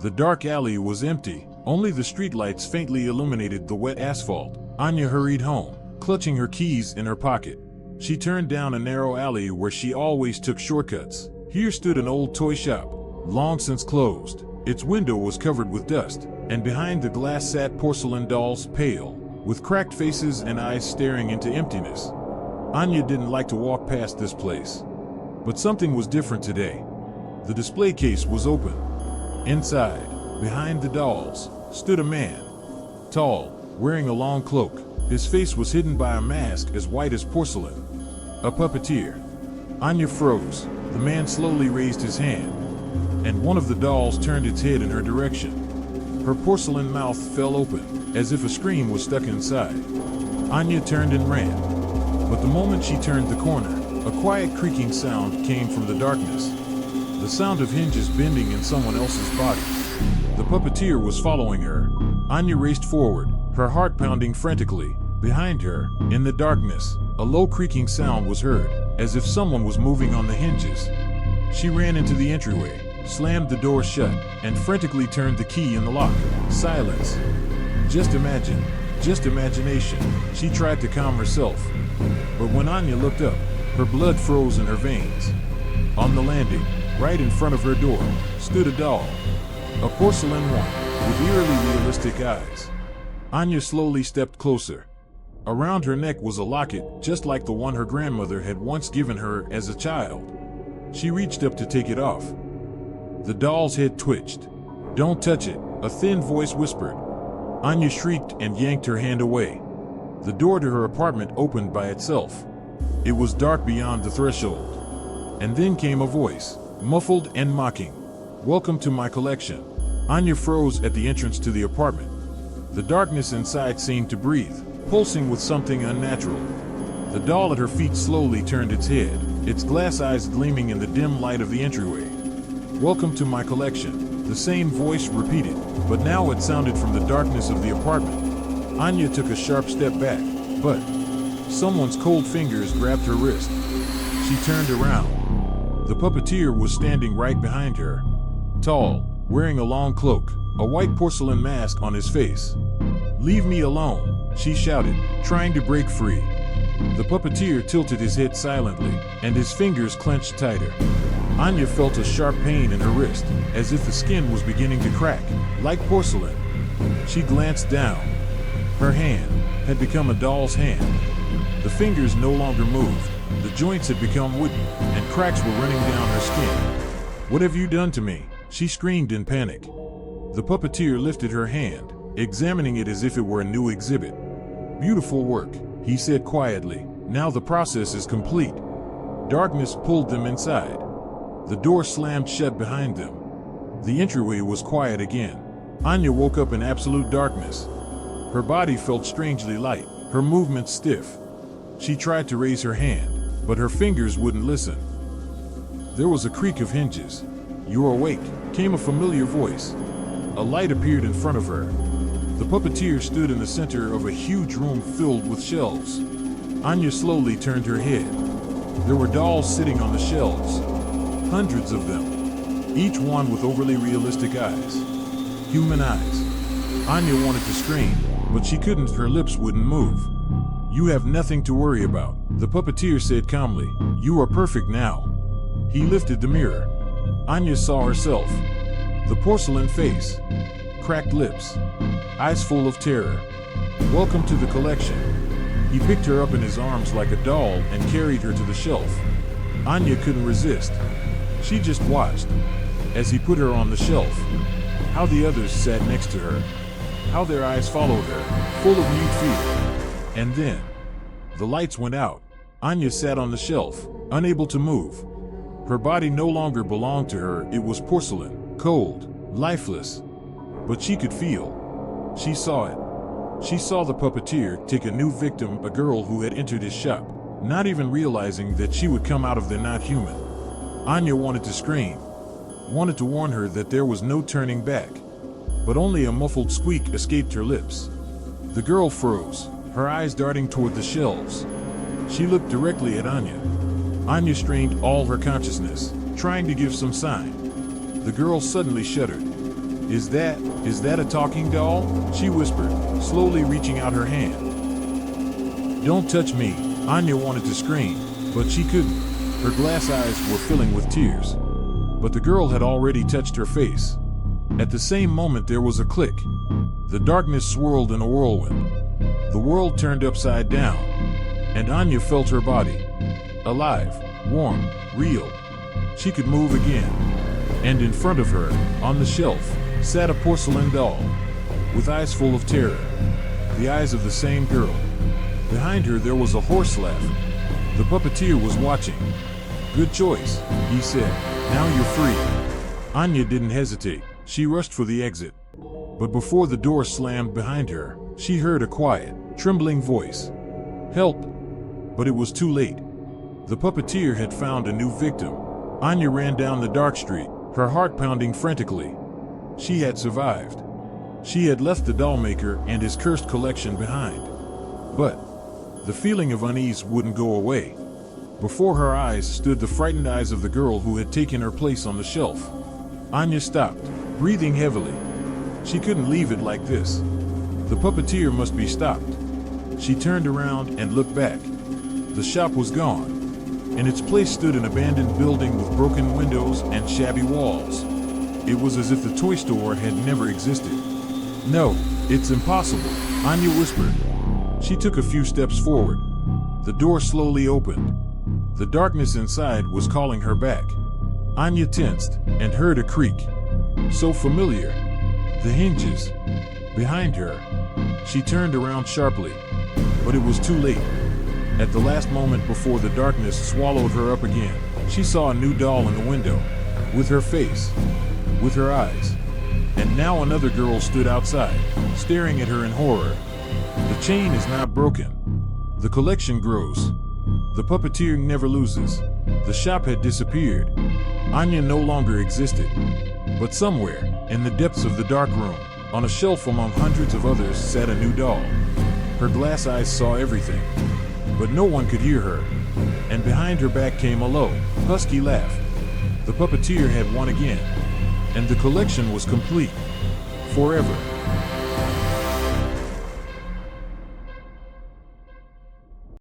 The dark alley was empty, only the streetlights faintly illuminated the wet asphalt. Anya hurried home, clutching her keys in her pocket. She turned down a narrow alley where she always took shortcuts. Here stood an old toy shop, long since closed. Its window was covered with dust, and behind the glass sat porcelain dolls, pale, with cracked faces and eyes staring into emptiness. Anya didn't like to walk past this place. But something was different today. The display case was open. Inside, behind the dolls, stood a man. Tall, wearing a long cloak. His face was hidden by a mask as white as porcelain. A puppeteer. Anya froze. The man slowly raised his hand, and one of the dolls turned its head in her direction. Her porcelain mouth fell open, as if a scream was stuck inside. Anya turned and ran. But the moment she turned the corner, a quiet creaking sound came from the darkness. The sound of hinges bending in someone else's body. The puppeteer was following her. Anya raced forward, her heart pounding frantically. Behind her, in the darkness, a low creaking sound was heard, as if someone was moving on the hinges. She ran into the entryway, slammed the door shut, and frantically turned the key in the lock. Silence. Just imagine. Just imagination. She tried to calm herself. But when Anya looked up, her blood froze in her veins. On the landing, right in front of her door, stood a doll. A porcelain one, with eerily realistic eyes. Anya slowly stepped closer. Around her neck was a locket, just like the one her grandmother had once given her as a child. She reached up to take it off. The doll's head twitched. "Don't touch it," a thin voice whispered. Anya shrieked and yanked her hand away. The door to her apartment opened by itself. It was dark beyond the threshold. And then came a voice, muffled and mocking. "Welcome to my collection." Anya froze at the entrance to the apartment. The darkness inside seemed to breathe, pulsing with something unnatural. The doll at her feet slowly turned its head, its glass eyes gleaming in the dim light of the entryway. "Welcome to my collection," the same voice repeated, but now it sounded from the darkness of the apartment. Anya took a sharp step back, but someone's cold fingers grabbed her wrist. She turned around. The puppeteer was standing right behind her. Tall, wearing a long cloak, a white porcelain mask on his face. "Leave me alone," she shouted, trying to break free. The puppeteer tilted his head silently, and his fingers clenched tighter. Anya felt a sharp pain in her wrist, as if the skin was beginning to crack, like porcelain. She glanced down. Her hand had become a doll's hand. The fingers no longer moved. The joints had become wooden, and cracks were running down her skin. "What have you done to me?" she screamed in panic. The puppeteer lifted her hand, examining it as if it were a new exhibit. "Beautiful work," he said quietly. "Now the process is complete." Darkness pulled them inside. The door slammed shut behind them. The entryway was quiet again. Anya woke up in absolute darkness. Her body felt strangely light, her movements stiff. She tried to raise her hand, but her fingers wouldn't listen. There was a creak of hinges. "You're awake," came a familiar voice. A light appeared in front of her. The puppeteer stood in the center of a huge room filled with shelves. Anya slowly turned her head. There were dolls sitting on the shelves. Hundreds of them. Each one with overly realistic eyes. Human eyes. Anya wanted to scream, but she couldn't. Her lips wouldn't move. "You have nothing to worry about," the puppeteer said calmly. "You are perfect now." He lifted the mirror. Anya saw herself. The porcelain face. Cracked lips. Eyes full of terror. "Welcome to the collection." He picked her up in his arms like a doll and carried her to the shelf. Anya couldn't resist. She just watched as he put her on the shelf. How the others sat next to her. How their eyes followed her, full of mute fear. And then, the lights went out. Anya sat on the shelf, unable to move. Her body no longer belonged to her. It was porcelain, cold, lifeless. But she could feel. She saw it. She saw the puppeteer take a new victim, a girl who had entered his shop, not even realizing that she would come out of there not human. Anya wanted to scream, wanted to warn her that there was no turning back, but only a muffled squeak escaped her lips. The girl froze, her eyes darting toward the shelves. She looked directly at Anya. Anya strained all her consciousness, trying to give some sign. The girl suddenly shuddered. Is that a talking doll? She whispered, slowly reaching out her hand. Don't touch me. Anya wanted to scream, but she couldn't. Her glass eyes were filling with tears. But the girl had already touched her face. At the same moment there was a click. The darkness swirled in a whirlwind. The world turned upside down, and Anya felt her body. Alive, warm, real. She could move again. And in front of her, on the shelf, sat a porcelain doll, with eyes full of terror. The eyes of the same girl. Behind her there was a horse laugh. The puppeteer was watching. Good choice, he said. Now you're free. Anya didn't hesitate. She rushed for the exit. But before the door slammed behind her, she heard a quiet, trembling voice. Help! But it was too late. The puppeteer had found a new victim. Anya ran down the dark street, her heart pounding frantically. She had survived. She had left the Dollmaker and his cursed collection behind. But the feeling of unease wouldn't go away. Before her eyes stood the frightened eyes of the girl who had taken her place on the shelf. Anya stopped, breathing heavily. She couldn't leave it like this. The puppeteer must be stopped. She turned around and looked back. The shop was gone. In its place stood an abandoned building with broken windows and shabby walls. It was as if the toy store had never existed. No, it's impossible, Anya whispered. She took a few steps forward. The door slowly opened. The darkness inside was calling her back. Anya tensed and heard a creak. So familiar. The hinges. Behind her. She turned around sharply. But it was too late. At the last moment before the darkness swallowed her up again, she saw a new doll in the window. With her face. With her eyes. And now another girl stood outside, staring at her in horror. The chain is not broken. The collection grows. The puppeteer never loses. The shop had disappeared. Anya no longer existed. But somewhere, in the depths of the dark room, on a shelf among hundreds of others sat a new doll. Her glass eyes saw everything. But no one could hear her. And behind her back came a low, husky laugh. The puppeteer had won again. And the collection was complete. Forever.